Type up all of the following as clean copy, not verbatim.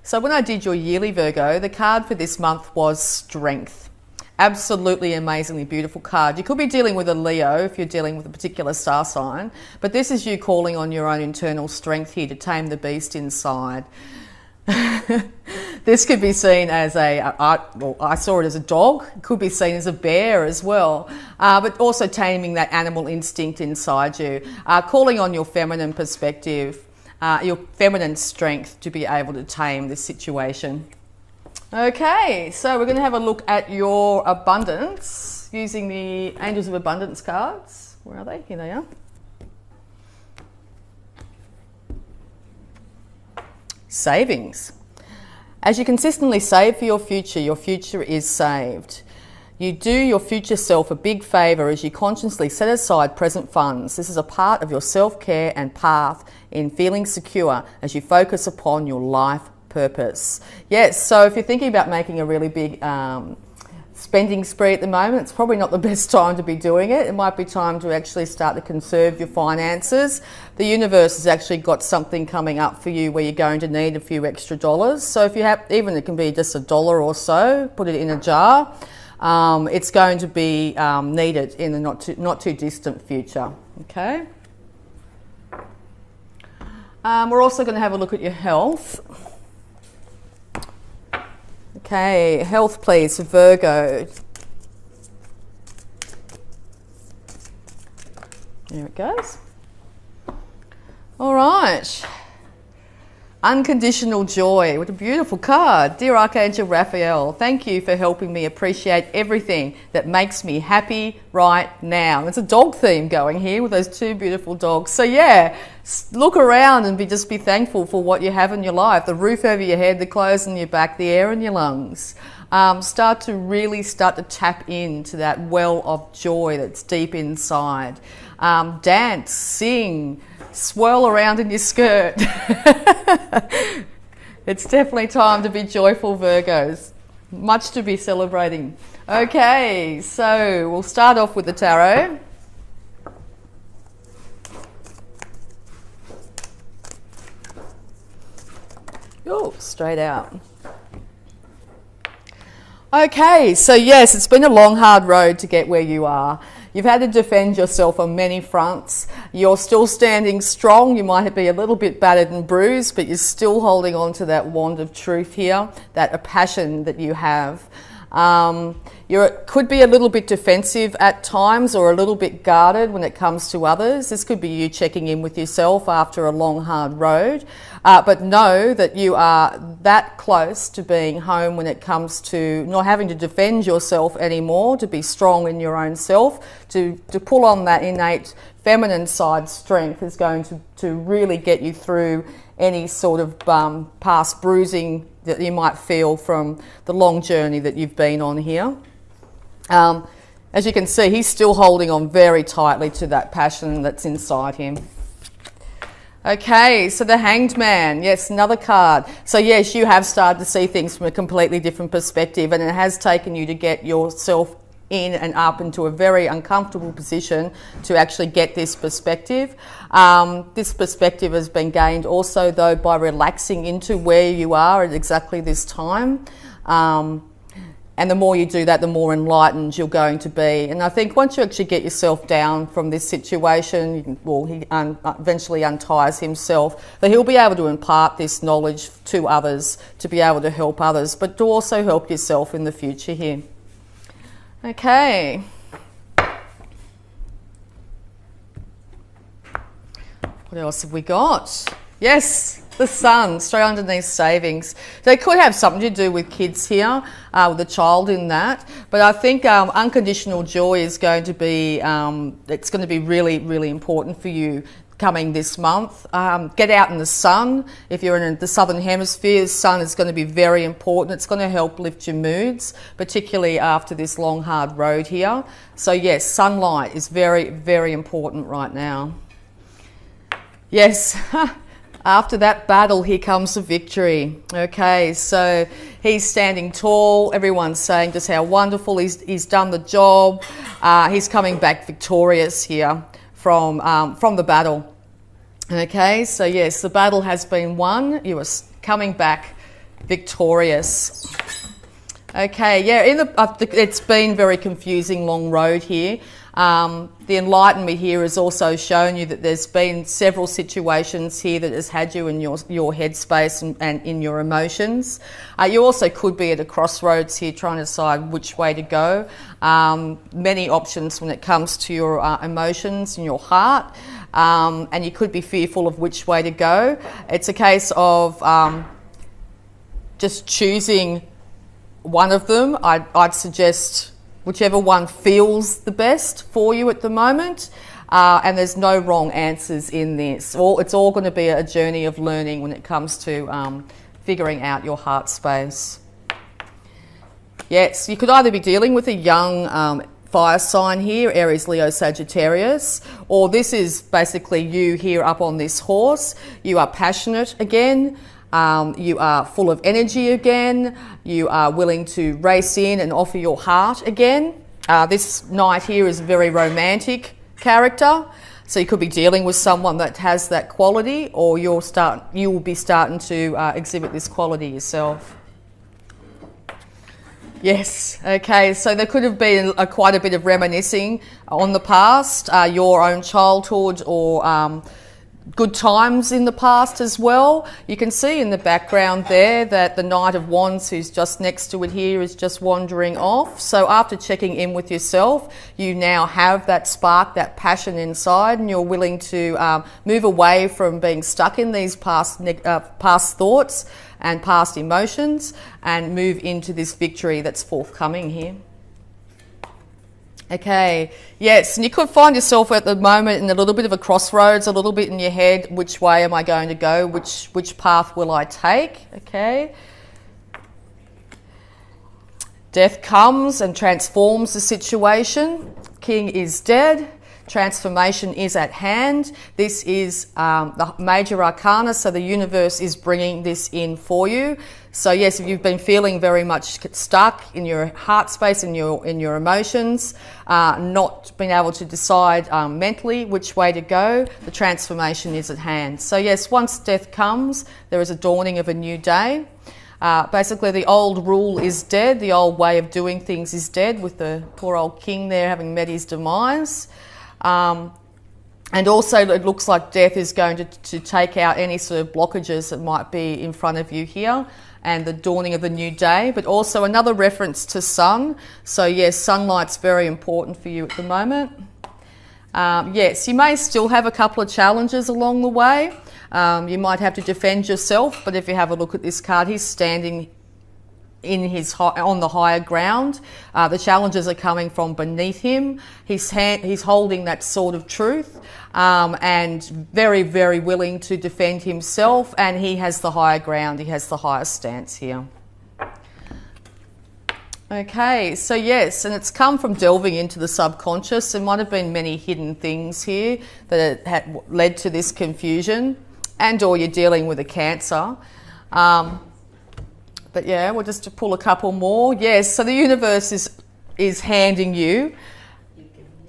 So when I did your yearly Virgo, the card for this month was Strength. Absolutely amazingly beautiful card. You could be dealing with a Leo if you're dealing with a particular star sign, but this is you calling on your own internal strength here to tame the beast inside. This could be seen as I saw it as a dog. It could be seen as a bear as well, but also taming that animal instinct inside you, calling on your feminine perspective, your feminine strength to be able to tame this situation. Okay, so we're going to have a look at your abundance using the Angels of Abundance cards. Where are they? Here they are. Savings. As you consistently save for your future is saved. You do your future self a big favour as you consciously set aside present funds. This is a part of your self-care and path in feeling secure as you focus upon your life purpose. Yes, so if you're thinking about making a really big spending spree at the moment, it's probably not the best time to be doing it. It might be time to actually start to conserve your finances. The universe has actually got something coming up for you where you're going to need a few extra dollars. So if you have, even it can be just $1 or so, put it in a jar. It's going to be needed in the not too distant future. Okay. We're also going to have a look at your health. Okay, health please for Virgo. There it goes. All right. Unconditional joy. What a beautiful card. Dear Archangel Raphael, thank you for helping me appreciate everything that makes me happy right now. There's a dog theme going here with those two beautiful dogs. So yeah, look around and just be thankful for what you have in your life. The roof over your head, the clothes on your back, the air in your lungs. Start to tap into that well of joy that's deep inside. Dance, sing, swirl around in your skirt. It's definitely time to be joyful, Virgos. Much to be celebrating. Okay, so we'll start off with the tarot. Oh, straight out. Okay, so yes, it's been a long, hard road to get where you are. You've had to defend yourself on many fronts. You're still standing strong. You might be a little bit battered and bruised, but you're still holding on to that wand of truth here, that passion that you have. You could be a little bit defensive at times or a little bit guarded when it comes to others. This could be you checking in with yourself after a long, hard road. But know that you are that close to being home when it comes to not having to defend yourself anymore, to be strong in your own self, to pull on that innate feminine side strength is going to really get you through any sort of past bruising that you might feel from the long journey that you've been on here. As you can see, he's still holding on very tightly to that passion that's inside him. Okay, so the Hanged Man, yes, another card. So yes, you have started to see things from a completely different perspective, and it has taken you to get yourself in and up into a very uncomfortable position to actually get this perspective. This perspective has been gained also though by relaxing into where you are at exactly this time. And the more you do that, the more enlightened you're going to be. And I think once you actually get yourself down from this situation, he eventually unties himself, that he'll be able to impart this knowledge to others, to be able to help others, but to also help yourself in the future here. Okay. What else have we got? Yes, the Sun, straight underneath savings. They could have something to do with kids here, with a child in that. But I think unconditional joy is going to be, it's going to be really, really important for you coming this month. Get out in the sun. If you're in the southern hemisphere, the sun is going to be very important. It's going to help lift your moods, particularly after this long, hard road here. So yes, sunlight is very, very important right now. Yes. After that battle, here comes the victory. Okay, so he's standing tall. Everyone's saying just how wonderful he's done the job. He's coming back victorious here from the battle. Okay, so yes, the battle has been won. You are coming back victorious. Okay, yeah, it's been very confusing, long road here. The Enlightenment here has also shown you that there's been several situations here that has had you in your headspace and in your emotions. You also could be at a crossroads here trying to decide which way to go. Many options when it comes to your emotions and your heart, and you could be fearful of which way to go. It's a case of just choosing one of them. I'd suggest whichever one feels the best for you at the moment, and there's no wrong answers in this. It's all going to be a journey of learning when it comes to figuring out your heart space. Yes, you could either be dealing with a young fire sign here, Aries, Leo, Sagittarius, or this is basically you here up on this horse. You are passionate again. You are full of energy again. You are willing to race in and offer your heart again. This knight here is a very romantic character, so you could be dealing with someone that has that quality, or you will be starting to exhibit this quality yourself. Yes, okay, so there could have been quite a bit of reminiscing on the past, your own childhood, or good times in the past as well. You can see in the background there that the Knight of Wands, who's just next to it here, is just wandering off. So after checking in with yourself, you now have that spark, that passion inside, and you're willing to move away from being stuck in these past thoughts and past emotions and move into this victory that's forthcoming here. Okay, yes, and you could find yourself at the moment in a little bit of a crossroads, a little bit in your head, which way am I going to go, which path will I take, okay? Death comes and transforms the situation. King is dead. Transformation is at hand. This is the major arcana, so the universe is bringing this in for you. So yes, if you've been feeling very much stuck in your heart space, in your emotions, not being able to decide mentally which way to go, the transformation is at hand. So yes, once death comes, there is a dawning of a new day. Basically, the old rule is dead. The old way of doing things is dead, with the poor old king there having met his demise. And also it looks like death is going to take out any sort of blockages that might be in front of you here, and the dawning of a new day, but also another reference to sun. So yes, sunlight's very important for you at the moment. Yes, you may still have a couple of challenges along the way. You might have to defend yourself, but if you have a look at this card, he's standing on the higher ground. The challenges are coming from beneath him. He's holding that sword of truth, and very, very willing to defend himself, and he has the higher ground. He has the highest stance here. Okay, so yes, and it's come from delving into the subconscious. There might have been many hidden things here that had led to this confusion, and or you're dealing with a Cancer. But yeah, we'll just pull a couple more. Yes, so the universe is handing you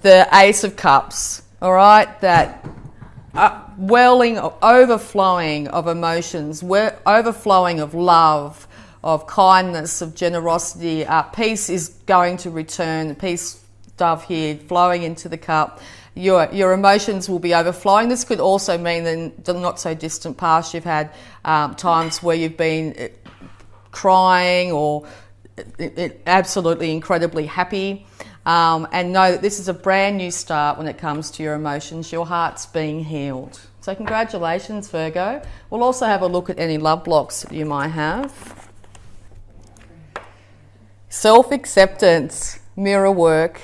the Ace of Cups, all right? That welling, overflowing of emotions, overflowing of love, of kindness, of generosity. Peace is going to return. Peace, dove here, flowing into the cup. Your emotions will be overflowing. This could also mean that the not so distant past you've had times where you've been crying or absolutely incredibly happy, and know that this is a brand new start when it comes to your emotions. Your heart's being healed. So congratulations, Virgo. We'll also have a look at any love blocks that you might have. Self-acceptance, mirror work.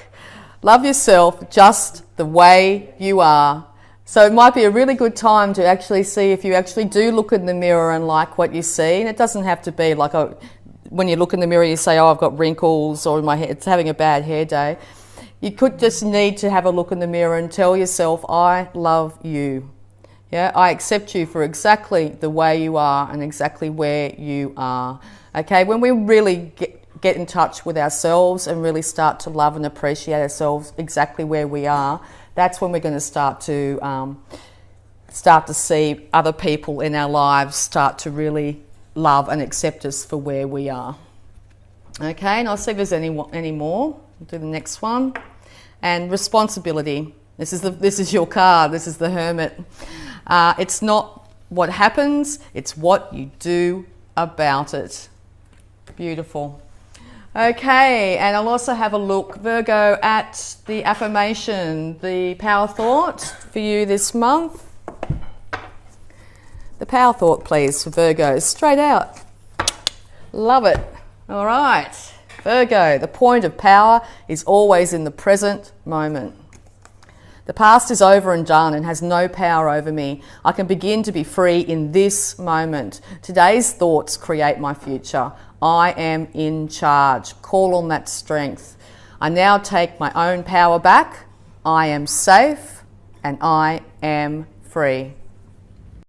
Love yourself just the way you are. So it might be a really good time to actually see if you actually do look in the mirror and like what you see. And it doesn't have to be like when you look in the mirror you say, oh, I've got wrinkles, or my hair, it's having a bad hair day. You could just need to have a look in the mirror and tell yourself, I love you. Yeah, I accept you for exactly the way you are and exactly where you are. Okay, when we really get in touch with ourselves and really start to love and appreciate ourselves exactly where we are, that's when we're going to start to see other people in our lives start to really love and accept us for where we are. Okay, and I'll see if there's any more. We'll do the next one. And responsibility. This is your card. This is the Hermit. It's not what happens, it's what you do about it. Beautiful. Okay, and I'll also have a look, Virgo, at the affirmation, the power thought for you this month. The power thought, please, for Virgo. Straight out. Love it. All right. Virgo, the point of power is always in the present moment. The past is over and done and has no power over me. I can begin to be free in this moment. Today's thoughts create my future. I am in charge. Call on that strength. I now take my own power back. I am safe and I am free.